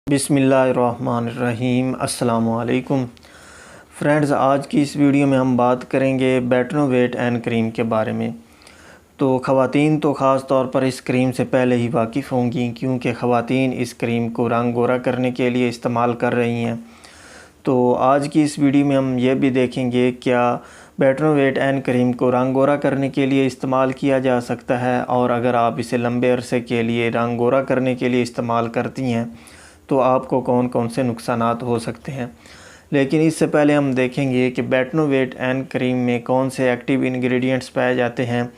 बिस्मिल्लाहिर्रहमानिर्रहीम। अस्सलामुअलैकुम फ्रेंड्स, आज की इस वीडियो में हम बात करेंगे बेटनोवेट एन क्रीम के बारे में। तो ख़वातीन तो ख़ास तौर पर इस क्रीम से पहले ही वाकिफ़ होंगी, क्योंकि ख़वातीन इस क्रीम को रंग गोरा करने के लिए इस्तेमाल कर रही हैं। तो आज की इस वीडियो में हम ये भी देखेंगे क्या बेटनोवेट एन क्रीम को रंग गोरा करने के लिए इस्तेमाल किया जा सकता है, और अगर आप इसे लंबे अरसे के लिए रंग गोरा करने के लिए इस्तेमाल करती हैं तो आपको कौन कौन से नुकसानात हो सकते हैं। लेकिन इससे पहले हम देखेंगे कि बेटनोवेट एन क्रीम में कौन से एक्टिव इंग्रेडिएंट्स पाए जाते हैं,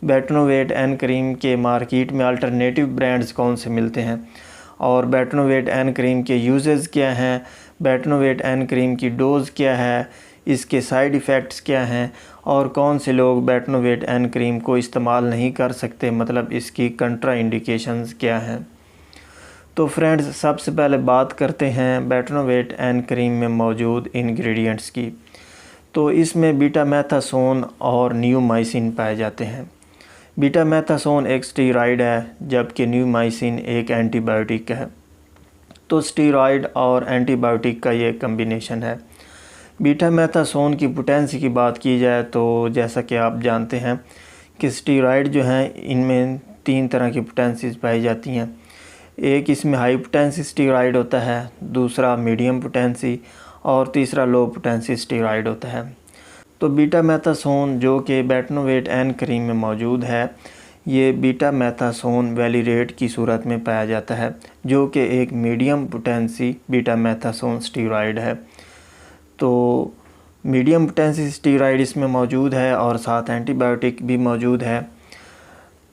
बेटनोवेट एन क्रीम के मार्केट में अल्टरनेटिव ब्रांड्स कौन से मिलते हैं, और बेटनोवेट एन क्रीम के यूजेस क्या हैं, बेटनोवेट एन क्रीम की डोज़ क्या है, इसके साइड इफ़ेक्ट्स क्या हैं, और कौन से लोग बेटनोवेट एन क्रीम को इस्तेमाल नहीं कर सकते, मतलब इसकी कंट्रा इंडिकेशंस क्या हैं। तो फ्रेंड्स, सबसे पहले बात करते हैं बेटनोवेट एन क्रीम में मौजूद इंग्रेडिएंट्स की। तो इसमें बीटामेथासोन और न्यूमाइसिन पाए जाते हैं। बीटामेथासोन एक स्टीरॉयड है, जबकि न्यूमाइसिन एक एंटीबायोटिक है। तो स्टीरॉयड और एंटीबायोटिक का ये कम्बिनेशन है। बीटामेथासोन की पोटेंसी की बात की जाए तो जैसा कि आप जानते हैं कि स्टीरॉयड जो हैं इनमें 3 तरह की पोटेंसीज़ पाई जाती हैं। एक इसमें हाई पोटेंसी स्टीरॉयड होता है, दूसरा मीडियम पोटेंसी, और तीसरा लो पोटेंसी स्टीरॉयड होता है। तो बीटामेथासोन जो कि बेटनोवेट एन क्रीम में मौजूद है, ये बीटामेथासोन वैलिरेट की सूरत में पाया जाता है, जो कि एक मीडियम पोटेंसी बीटामेथासोन स्टीरॉयड है। तो मीडियम पोटेंसी स्टीरॉयड इसमें मौजूद है और साथ एंटीबायोटिक भी मौजूद है।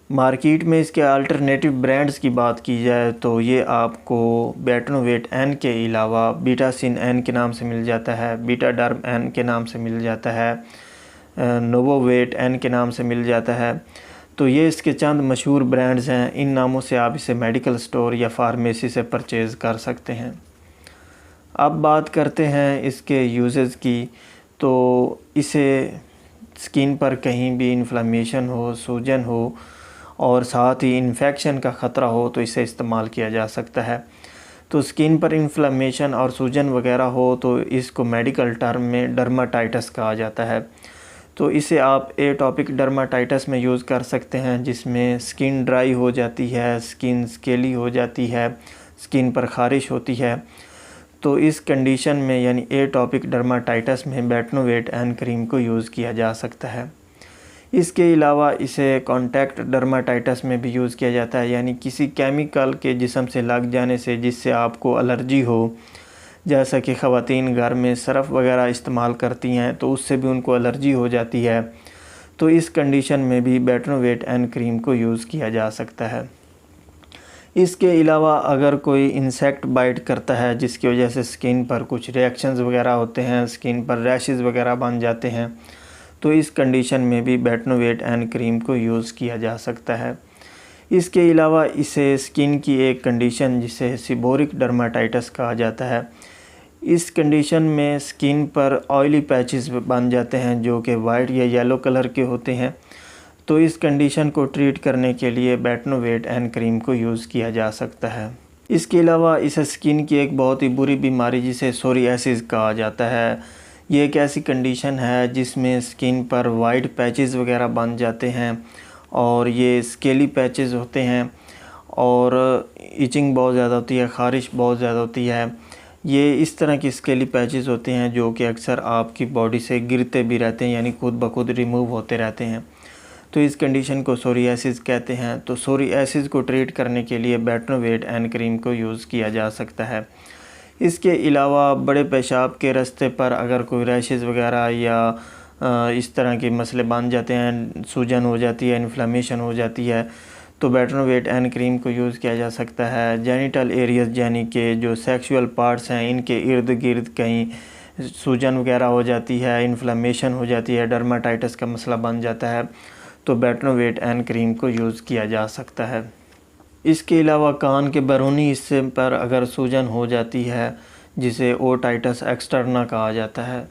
मार्केट में इसके अल्टरनेटिव ब्रांड्स की बात की जाए तो ये आपको बेटनोवेट एन के अलावा बीटासिन एन के नाम से मिल जाता है, बीटाडर्म एन के नाम से मिल जाता है, नोवोवेट एन के नाम से मिल जाता है। तो ये इसके चंद मशहूर ब्रांड्स हैं। इन नामों से आप इसे मेडिकल स्टोर या फार्मेसी से परचेज़ कर सकते हैं। अब बात करते हैं इसके यूजेस की। तो इसे स्किन पर कहीं भी इन्फ्लेमेशन हो, सूजन हो और साथ ही इन्फेक्शन का ख़तरा हो तो इसे इस्तेमाल किया जा सकता है। तो स्किन पर इन्फ्लेमेशन और सूजन वगैरह हो तो इसको मेडिकल टर्म में डर्माटाइटिस कहा जाता है। तो इसे आप एटॉपिक डर्माटाइटिस में यूज़ कर सकते हैं, जिसमें स्किन ड्राई हो जाती है, स्किन स्केली हो जाती है, स्किन पर ख़ारिश होती है। तो इस कंडीशन में यानी एटॉपिक डर्माटाइटिस में बेटनोवेट एन क्रीम को यूज़ किया जा सकता है। इसके अलावा इसे कॉन्टैक्ट डर्माटाइटिस में भी यूज़ किया जाता है, यानी किसी केमिकल के जिस्म से लग जाने से जिससे आपको एलर्जी हो, जैसा कि ख़वातीन घर में सरफ़ वगैरह इस्तेमाल करती हैं तो उससे भी उनको एलर्जी हो जाती है। तो इस कंडीशन में भी बेटनोवेट एन क्रीम को यूज़ किया जा सकता है। इसके अलावा अगर कोई इंसेक्ट बाइट करता है जिसकी वजह से स्किन पर कुछ रिएक्शंस वगैरह होते हैं, स्किन पर रैशेस वगैरह बन जाते हैं, तो इस कंडीशन में भी बेटनोवेट एन क्रीम को यूज़ किया जा सकता है। इसके अलावा इसे स्किन की एक कंडीशन जिसे सीबोरिक डर्माटाइटिस कहा जाता है, इस कंडीशन में स्किन पर ऑयली पैचेस बन जाते हैं जो कि वाइट या येलो कलर के होते हैं। तो इस कंडीशन को ट्रीट करने के लिए बेटनोवेट एन क्रीम को यूज़ किया जा सकता है। इसके अलावा इस स्किन की एक बहुत ही बुरी बीमारी जिसे सोरियासिस कहा जाता है, ये एक ऐसी कंडीशन है जिसमें स्किन पर वाइट पैचेस वगैरह बन जाते हैं और ये स्केली पैचेस होते हैं और इचिंग बहुत ज़्यादा होती है, ख़ारिश बहुत ज़्यादा होती है। ये इस तरह की स्केली पैचेस होते हैं जो कि अक्सर आपकी बॉडी से गिरते भी रहते हैं, यानी खुद ब खुद रिमूव होते रहते हैं। तो इस कंडीशन को सोरियासिस कहते हैं। तो सोरियासिस को ट्रीट करने के लिए बेटनोवेट एन क्रीम को यूज़ किया जा सकता है। इसके अलावा बड़े पेशाब के रास्ते पर अगर कोई रैशेज़ वगैरह या इस तरह के मसले बन जाते हैं, सूजन हो जाती है, इन्फ्लेमेशन हो जाती है, तो बेटनोवेट एन क्रीम को यूज़ किया जा सकता है। जेनिटल एरियाज़ यानी कि जो सेक्सुअल पार्ट्स हैं इनके इर्द गिर्द कहीं सूजन वगैरह हो जाती है, इन्फ्लेमेशन हो जाती है, डर्माटाइटिस का मसला बन जाता है, तो बेटनोवेट एन क्रीम को यूज़ किया जा सकता है। इसके अलावा कान के बैरूनी हिस्से पर अगर सूजन हो जाती है जिसे ओटाइटिस एक्सटर्ना कहा जाता है,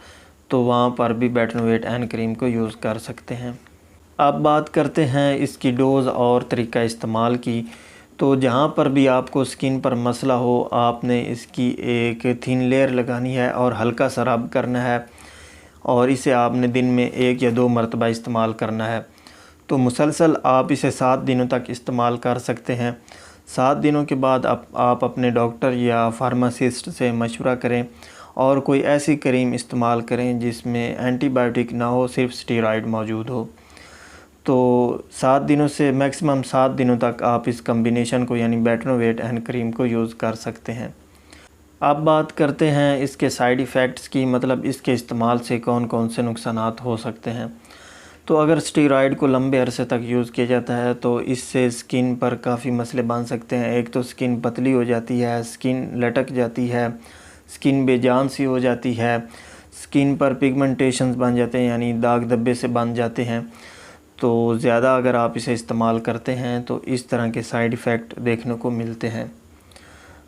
तो वहाँ पर भी बेटनोवेट एन क्रीम को यूज़ कर सकते हैं। अब बात करते हैं इसकी डोज़ और तरीका इस्तेमाल की। तो जहाँ पर भी आपको स्किन पर मसला हो, आपने इसकी एक थिन लेयर लगानी है और हल्का सा रब करना है, और इसे आपने दिन में 1 या 2 मरतबा इस्तेमाल करना है। तो मुसलसल आप इसे 7 दिनों तक इस्तेमाल कर सकते हैं। 7 दिनों के बाद आप अपने डॉक्टर या फार्मासिस्ट से मशवरा करें और कोई ऐसी क्रीम इस्तेमाल करें जिसमें एंटीबायोटिक ना हो, सिर्फ स्टेरॉइड मौजूद हो। तो 7 दिनों से मैक्सिमम 7 दिनों तक आप इस कम्बिनेशन को यानी बेटनोवेट एंड क्रीम को यूज़ कर सकते हैं। अब बात करते हैं इसके साइड इफ़ेक्ट्स की, मतलब इसके इस्तेमाल से कौन कौन से नुकसानात हो सकते हैं। तो अगर स्टेरॉइड को लंबे अरसे तक यूज़ किया जाता है तो इससे स्किन पर काफ़ी मसले बन सकते हैं। एक तो स्किन पतली हो जाती है, स्किन लटक जाती है, स्किन बेजान सी हो जाती है, स्किन पर पिगमेंटेशंस बन जाते हैं यानी दाग धब्बे से बन जाते हैं। तो ज़्यादा अगर आप इसे इस्तेमाल करते हैं तो इस तरह के साइड इफ़ेक्ट देखने को मिलते हैं।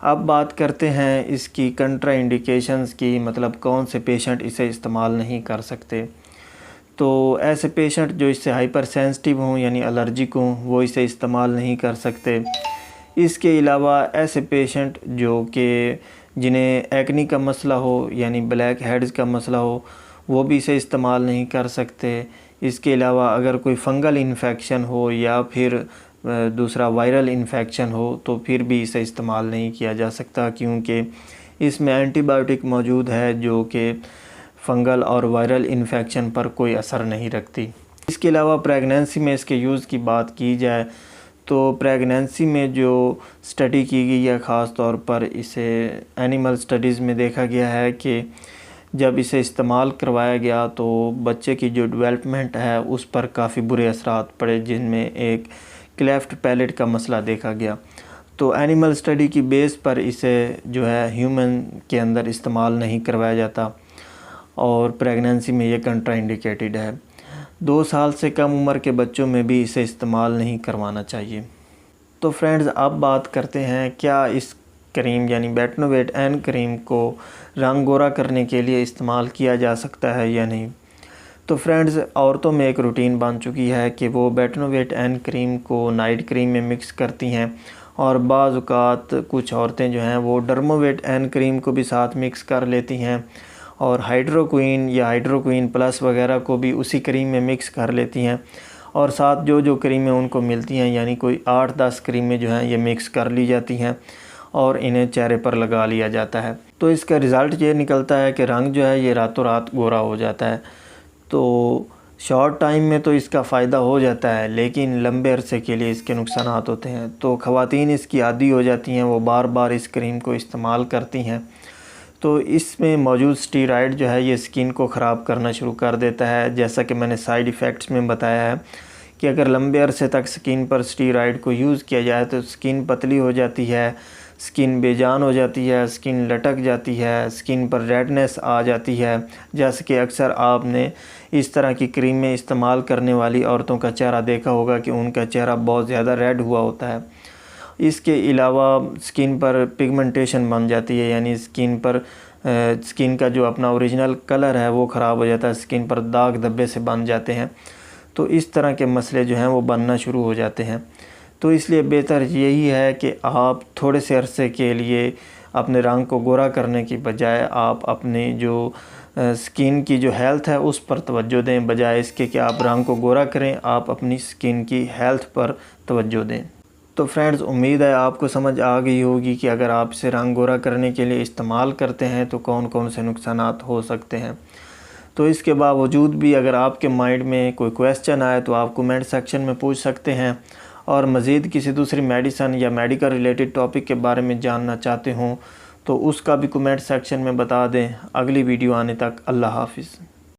अब बात करते हैं इसकी कंट्रा इंडिकेशंस की, मतलब कौन से पेशेंट इसे इस्तेमाल नहीं कर सकते। तो ऐसे पेशेंट जो इससे हाइपर सेंसिटिव हों यानी एलर्जिक हों, वो इसे इस्तेमाल नहीं कर सकते। इसके अलावा ऐसे पेशेंट जो कि जिन्हें एक्नी का मसला हो यानी ब्लैक हेड्स का मसला हो, वो भी इसे इस्तेमाल नहीं कर सकते। इसके अलावा अगर कोई फंगल इन्फेक्शन हो या फिर दूसरा वायरल इन्फेक्शन हो तो फिर भी इसे इस्तेमाल नहीं किया जा सकता, क्योंकि इसमें एंटीबायोटिक मौजूद है जो कि फंगल और वायरल इन्फेक्शन पर कोई असर नहीं रखती। इसके अलावा प्रेगनेंसी में इसके यूज़ की बात की जाए तो प्रेगनेंसी में जो स्टडी की गई है, ख़ास तौर पर इसे एनिमल स्टडीज़ में देखा गया है कि जब इसे इस्तेमाल करवाया गया तो बच्चे की जो डेवलपमेंट है उस पर काफ़ी बुरे असरात पड़े, जिनमें एक क्लेफ्ट पैलेट का मसला देखा गया। तो एनिमल स्टडी की बेस पर इसे जो है ह्यूमन के अंदर इस्तेमाल नहीं करवाया जाता और प्रेगनेंसी में ये कंट्रा इंडिकेटेड है। 2 साल से कम उम्र के बच्चों में भी इसे इस्तेमाल नहीं करवाना चाहिए। तो फ्रेंड्स, अब बात करते हैं क्या इस क्रीम यानी बेटनोवेट एन क्रीम को रंग गोरा करने के लिए इस्तेमाल किया जा सकता है या नहीं। तो फ्रेंड्स, औरतों में एक रूटीन बन चुकी है कि वो बेटनोवेट एन क्रीम को नाइट क्रीम में मिक्स करती हैं, और बाज़ औक़ात कुछ औरतें जो हैं वो डर्मोवेट एन क्रीम को भी साथ मिक्स कर लेती हैं और हाइड्रोक्विन या हाइड्रोक्विन प्लस वगैरह को भी उसी क्रीम में मिक्स कर लेती हैं, और साथ जो क्रीमें उनको मिलती हैं यानी कोई 8-10 क्रीमें जो हैं ये मिक्स कर ली जाती हैं और इन्हें चेहरे पर लगा लिया जाता है। तो इसका रिज़ल्ट ये निकलता है कि रंग जो है ये रातों रात गोरा हो जाता है। तो शॉर्ट टाइम में तो इसका फ़ायदा हो जाता है, लेकिन लंबे अरसे के लिए इसके नुकसानात होते हैं। तो ख़वातीन इसकी आदी हो जाती हैं, वो बार बार इस क्रीम को इस्तेमाल करती हैं। तो इसमें मौजूद स्टेरॉइड जो है ये स्किन को ख़राब करना शुरू कर देता है। जैसा कि मैंने साइड इफ़ेक्ट्स में बताया है कि अगर लंबे अरसे तक स्किन पर स्टेरॉइड को यूज़ किया जाए तो स्किन पतली हो जाती है, स्किन बेजान हो जाती है, स्किन लटक जाती है, स्किन पर रेडनेस आ जाती है। जैसे कि अक्सर आपने इस तरह की क्रीमें इस्तेमाल करने वाली औरतों का चेहरा देखा होगा कि उनका चेहरा बहुत ज़्यादा रेड हुआ होता है। इसके अलावा स्किन पर पिगमेंटेशन बन जाती है, यानी स्किन का जो अपना ओरिजिनल कलर है वो ख़राब हो जाता है, स्किन पर दाग धब्बे से बन जाते हैं। तो इस तरह के मसले जो हैं वो बनना शुरू हो जाते हैं। तो इसलिए बेहतर यही है कि आप थोड़े से अरसे के लिए अपने रंग को गोरा करने की बजाय आप अपनी जो स्किन की जो हेल्थ है उस पर तवज्जो दें, बजाय इसके कि आप रंग को गोरा करें, आप अपनी स्किन की हेल्थ पर तवज्जो दें। तो फ्रेंड्स, उम्मीद है आपको समझ आ गई होगी कि अगर आप इसे रंग गोरा करने के लिए इस्तेमाल करते हैं तो कौन कौन से नुकसानात हो सकते हैं। तो इसके बावजूद भी अगर आपके माइंड में कोई क्वेश्चन आए तो आप कमेंट सेक्शन में पूछ सकते हैं, और मज़ीद किसी दूसरी मेडिसन या मेडिकल रिलेटेड टॉपिक के बारे में जानना चाहते हों तो उसका भी कमेंट सेक्शन में बता दें। अगली वीडियो आने तक अल्लाह हाफ़िज़।